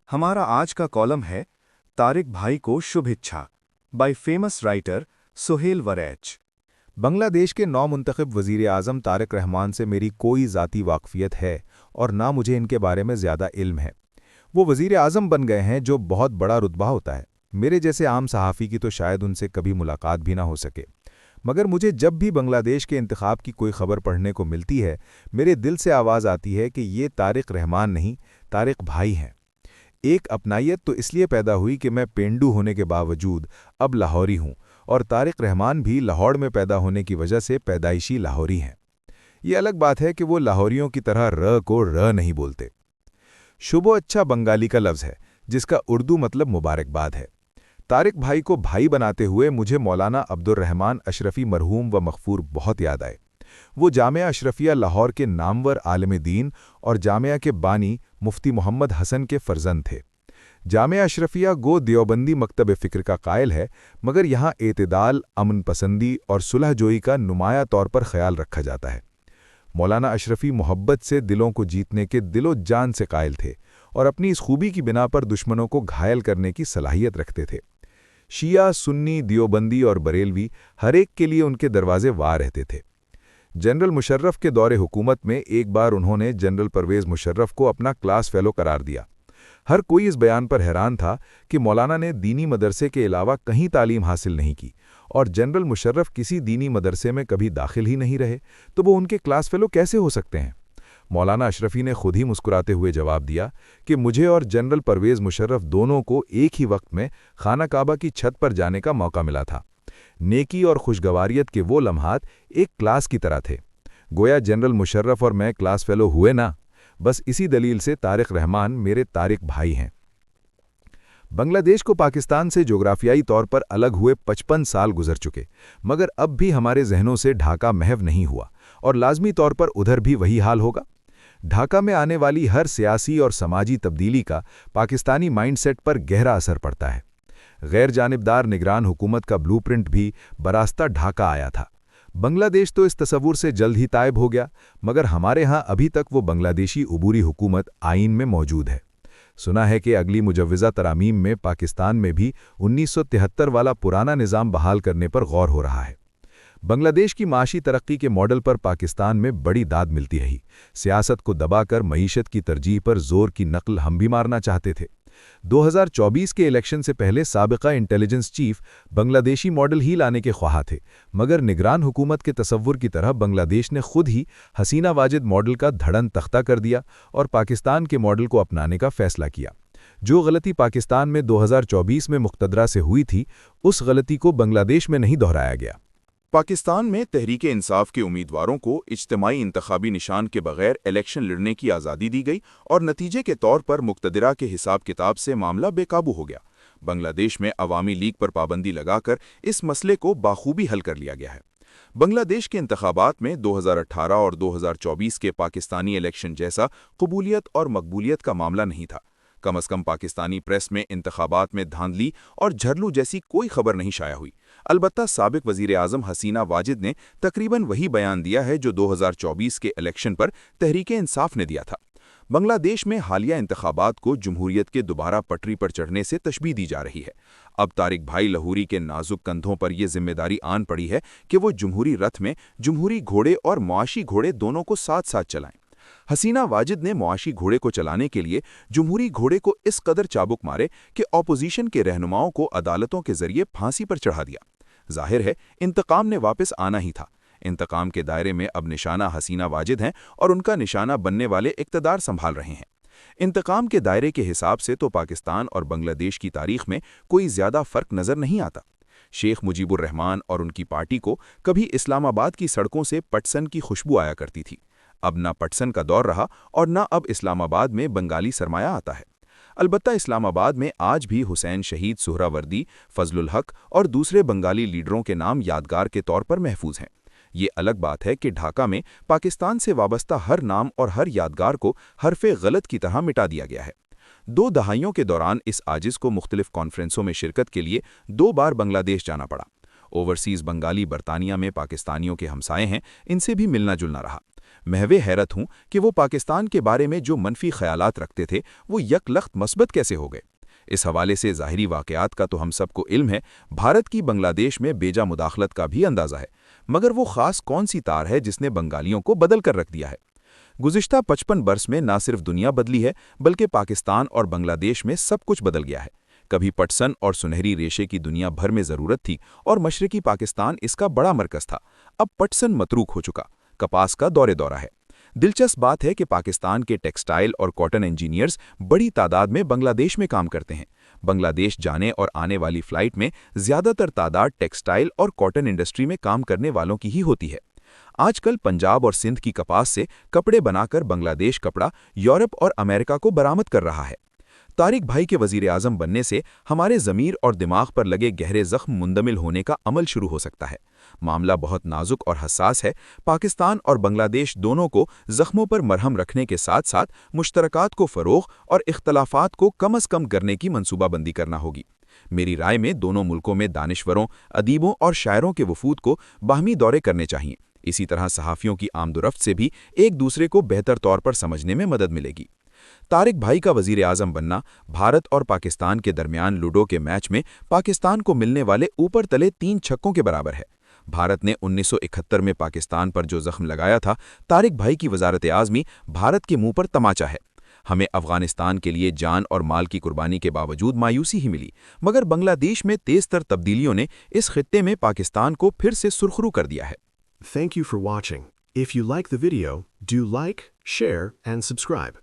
हमारा आज का कॉलम है तारिक भाई को शुभेच्छा by famous writer Suhail Waraich. Bangladesh के नौमुंतखब वज़ीर आज़म तारिक रहमान से मेरी कोई ज़ाती वाक़फ़ियत है और ना मुझे इनके बारे में ज़्यादा इल्म है। वो वज़ीर आज़म बन गए हैं जो बहुत बड़ा रुतबा होता है। मेरे जैसे आम सहाफ़ी की तो शायद उनसे कभी मुलाकात भी ना हो सके, मगर मुझे जब भी बांग्लादेश के इंतखाब की कोई खबर पढ़ने को मिलती है, मेरे दिल से आवाज़ आती है कि ये तारिक रहमान नहीं, तारिक भाई हैं। एक अपनायत तो इसलिए पैदा हुई कि मैं पेंडू होने के बावजूद अब लाहौरी हूँ, और तारिक रहमान भी लाहौर में पैदा होने की वजह से पैदाइशी लाहौरी हैं। ये अलग बात है कि वो लाहौरियों की तरह र को र नहीं बोलते। शुभो अच्छा बंगाली का लफ्ज़ है जिसका उर्दू मतलब मुबारकबाद है। तारिक भाई को भाई बनाते हुए मुझे मौलाना अब्दुर्रहमान अशरफी मरहूम व मग़फ़ूर बहुत याद आए। वो जामिया अशरफिया लाहौर के नामवर आलिम दीन और जामिया के बानी मुफ्ती मोहम्मद हसन के फर्जंद थे। जामिया अशरफिया गो देवबंदी मकतब फ़िक्र का कायल है, मगर यहाँ एतदाल, अमन पसंदी और सुलह जोई का नुमाया तौर पर ख्याल रखा जाता है। मौलाना अशरफी मोहब्बत से दिलों को जीतने के दिलो जान से कायल थे और अपनी इस खूबी की बिना पर दुश्मनों को घायल करने की सलाहियत रखते थे। शिया, सुन्नी, दियोबंदी और बरेलवी हर एक के लिए उनके दरवाजे वार रहते थे। जनरल मुशर्रफ के दौरे हुकूमत में एक बार उन्होंने जनरल परवेज़ मुशर्रफ को अपना क्लास फेलो करार दिया। हर कोई इस बयान पर हैरान था कि मौलाना ने दीनी मदरसे के अलावा कहीं तालीम हासिल नहीं की और जनरल मुशर्रफ किसी दीनी मदरसे में कभी दाखिल ही नहीं रहे, तो वो उनके क्लास फेलो कैसे हो सकते हैं। मौलाना अशरफी ने खुद ही मुस्कुराते हुए जवाब दिया कि मुझे और जनरल परवेज़ मुशर्रफ दोनों को एक ही वक्त में खाना काबा की छत पर जाने का मौका मिला था। नेकी और खुशगवारियत के वो लम्हात एक क्लास की तरह थे। गोया जनरल मुशर्रफ और मैं क्लास फेलो हुए ना, बस इसी दलील से तारिक रहमान मेरे तारिक भाई हैं। बांग्लादेश को पाकिस्तान से जोग्राफियाई तौर पर अलग हुए 55 साल गुजर चुके, मगर अब भी हमारे जहनों से ढाका महव नहीं हुआ और लाजमी तौर पर उधर भी वही हाल होगा। ढाका में आने वाली हर सियासी और समाजी तब्दीली का पाकिस्तानी माइंडसेट पर गहरा असर पड़ता है। गैर जानिबदार निगरान हुकूमत का ब्लूप्रिंट भी बरास्ता ढाका आया था। बांग्लादेश तो इस तसव्वुर से जल्द ही तायब हो गया, मगर हमारे यहाँ अभी तक वो बांग्लादेशी उबूरी हुकूमत आइन में मौजूद है। सुना है कि अगली मुजव्वज़ा तरामीम में पाकिस्तान में भी 1973 वाला पुराना निज़ाम बहाल करने पर गौर हो रहा है। बांग्लादेश की माशी तरक्की के मॉडल पर पाकिस्तान में बड़ी दाद मिलती रही। सियासत को दबाकर मईशत की तरजीह पर जोर की नकल हम भी मारना चाहते थे। 2024 के इलेक्शन से पहले साबिका इंटेलिजेंस चीफ बांग्लादेशी मॉडल ही लाने के ख्वाह थे, मगर निगरान हुकूमत के तसव्वुर की तरह बांग्लादेश ने खुद ही हसीना वाजिद मॉडल का धड़न तख्ता कर दिया और पाकिस्तान के मॉडल को अपनाने का फैसला किया। जो गलती पाकिस्तान में 2024 में मुक़तदरा से हुई थी, उस गलती को बांग्लादेश में नहीं दोहराया गया। पाकिस्तान में तहरीके इंसाफ के उम्मीदवारों को इज्तिमाई इंतखाबी निशान के बगैर इलेक्शन लड़ने की आज़ादी दी गई और नतीजे के तौर पर मुक़तदरा के हिसाब किताब से मामला बेकाबू हो गया। बांग्लादेश में अवामी लीग पर पाबंदी लगाकर इस मसले को बाखूबी हल कर लिया गया है। बांग्लादेश के इंतखाबात में 2018 और 2024 के पाकिस्तानी इलेक्शन जैसा कबूलियत और मकबूलियत का मामला नहीं था। कम अज़ कम पाकिस्तानी प्रेस में इंतखाबात में धांधली और झरलू जैसी कोई खबर नहीं शाया हुई। अलबत्ता साबिक वज़ीर आज़म हसीना वाजिद ने तकरीबन वही बयान दिया है जो 2024 के इलेक्शन पर तहरीके इंसाफ ने दिया था। बांग्लादेश में हालिया इंतखाबात को जमहूरियत के दोबारा पटरी पर चढ़ने से तशबीह दी जा रही है। अब तारिक भाई लाहौरी के नाजुक कंधों पर यह जिम्मेदारी आन पड़ी है कि वो जमहूरी रथ में जमहूरी घोड़े और मुआशी घोड़े दोनों को साथ साथ चलाएं। हसीना वाजिद ने मुआशी घोड़े को चलाने के लिए जमहूरी घोड़े को इस कदर चाबुक मारे कि ऑपोजिशन के रहनुमाओं को अदालतों के जरिए फांसी पर चढ़ा दिया। जाहिर है इंतकाम ने वापस आना ही था। इंतकाम के दायरे में अब निशाना हसीना वाजिद हैं और उनका निशाना बनने वाले इक़्तिदार संभाल रहे हैं। इंतकाम के दायरे के हिसाब से तो पाकिस्तान और बांग्लादेश की तारीख में कोई ज़्यादा फ़र्क नज़र नहीं आता। शेख मुजीबुर रहमान और उनकी पार्टी को कभी इस्लामाबाद की सड़कों से पटसन की खुशबू आया करती थी। अब ना पटसन का दौर रहा और ना अब इस्लामाबाद में बंगाली सरमाया आता है। अलबत्ता इस्लामाबाद में आज भी हुसैन शहीद सुहरावर्दी, फजलुल हक और दूसरे बंगाली लीडरों के नाम यादगार के तौर पर महफूज हैं। ये अलग बात है कि ढाका में पाकिस्तान से वाबस्ता हर नाम और हर यादगार को हरफे गलत की तरह मिटा दिया गया है। 2 दहाइयों के दौरान इस आजिज़ को मुख्तलिफ कॉन्फ्रेंसों में शिरकत के लिए 2 बार बांग्लादेश जाना पड़ा। ओवरसीज़ बंगाली बरतानिया में पाकिस्तानियों के हमसाए हैं, इनसे भी मिलना जुलना रहा। महवे हैरत हूं कि वो पाकिस्तान के बारे में जो मनफी ख्यालात रखते थे वो यकलख्त मस्बत कैसे हो गए। इस हवाले से ज़ाहिरी वाक़यात का तो हम सबको इल्म है, भारत की बांग्लादेश में बेजा मुदाखलत का भी अंदाज़ा है, मगर वो ख़ास कौन सी तार है जिसने बंगालियों को बदल कर रख दिया है। गुज़िश्ता 55 बरस में ना सिर्फ दुनिया बदली है बल्कि पाकिस्तान और बांग्लादेश में सब कुछ बदल गया है। कभी पटसन और सुनहरी रेशे की दुनिया भर में ज़रूरत थी और मशरकी पाकिस्तान इसका बड़ा मरकज़ था। अब पटसन मतरूक हो चुका, कपास का दौरा है। दिलचस्प बात है कि पाकिस्तान के टेक्सटाइल और कॉटन इंजीनियर्स बड़ी तादाद में बांग्लादेश में काम करते हैं। बांग्लादेश जाने और आने वाली फ़्लाइट में ज़्यादातर तादाद टेक्सटाइल और कॉटन इंडस्ट्री में काम करने वालों की ही होती है। आजकल पंजाब और सिंध की कपास से कपड़े बनाकर बांग्लादेश कपड़ा यूरोप और अमेरिका को बरामद कर रहा है। तारिक भाई के वज़ीर आज़म बनने से हमारे ज़मीर और दिमाग पर लगे गहरे ज़ख्म मुंदमिल होने का अमल शुरू हो सकता है। मामला बहुत नाजुक और हसास है। पाकिस्तान और बांग्लादेश दोनों को ज़ख्मों पर मरहम रखने के साथ साथ मुश्तरकात को फ़रोग़ और इख्तलाफात को कम अज़ कम करने की मनसूबाबंदी करना होगी। मेरी राय में दोनों मुल्कों में दानिश्वरों, अदीबों और शायरों के वफूद को बाहमी दौरे करने चाहिए। इसी तरह सहाफ़ियों की आमदोरफ्त से भी एक दूसरे को बेहतर तौर पर समझने में मदद मिलेगी। तारिक भाई का वज़ीर आज़म बनना भारत और पाकिस्तान के दरमियान लूडो के मैच में पाकिस्तान को मिलने वाले ऊपर तले 3 छक्कों के बराबर है। भारत ने 1971 में पाकिस्तान पर जो ज़ख्म लगाया था, तारिक भाई की वज़ारत आज़मी भारत के मुंह पर तमाचा है। हमें अफ़गानिस्तान के लिए जान और माल की कुर्बानी के बावजूद मायूसी ही मिली, मगर बांग्लादेश में तेज़तर तब्दीलियों ने इस खित्ते में पाकिस्तान को फिर से सुरखरू कर दिया है। Thank you for watching. If you like the video, do like, share, and subscribe.